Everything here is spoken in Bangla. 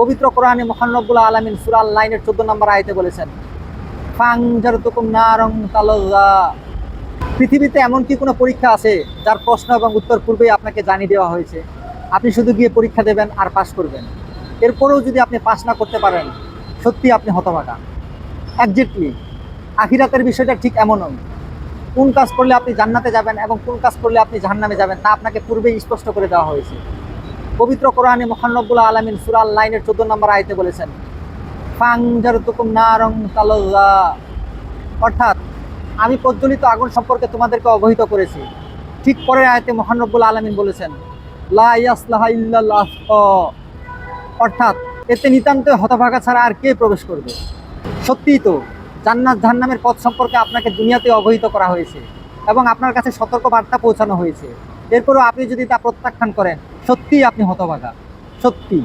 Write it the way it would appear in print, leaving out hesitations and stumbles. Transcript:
পবিত্র কোরআনে মহান রব্বুল আলামিন সূরা আল-নাইনের 14 নম্বর আয়াতে বলেছেন, ফানজারতুকুম নারন তালাযা। পৃথিবীতে এমন কি কোনো পরীক্ষা আছে যার প্রশ্ন এবং উত্তর পূর্বেই আপনাকে জানিয়ে দেওয়া হয়েছে? আপনি শুধু গিয়ে পরীক্ষা দেবেন আর পাশ করবেন। এরপরেও যদি আপনি পাশ না করতে পারেন, সত্যি আপনি হতভাগা। একজ্যাক্টলি আখিরাতের বিষয়টা ঠিক এমনই। কোন কাজ করলে আপনি জান্নাতে যাবেন এবং কোন কাজ করলে আপনি জাহান্নামে যাবেন তা আপনাকে পূর্বেই স্পষ্ট করে দেওয়া হয়েছে। পবিত্র কোরআনে মহান রব্বুল আলামিন সূরা আল-নাইনের 14 নম্বর আয়াতে বলেছেন, ফানজারতুকুম নারন তালাযা। অর্থাৎ আমি প্রজ্বলিত আগুন সম্পর্কে তোমাদেরকে অবহিত করেছি। ঠিক পরের আয়াতে মহান রব্বুল আলামিন বলেছেন, লা ইয়াসলাহা ইল্লাল আশকা। অর্থাৎ এতে নিতান্তই হতভাগা ছাড়া আর কে প্রবেশ করবে? সত্যিই তো জান্নাত জাহান্নামের পথ সম্পর্কে আপনাকে দুনিয়াতে অবহিত করা হয়েছে এবং আপনার কাছে সতর্ক বার্তা পৌঁছানো হয়েছে। এরপরও আপনি যদি তা প্রত্যাখ্যান করেন, সত্যিই আপনি হতভাগা। সত্যি।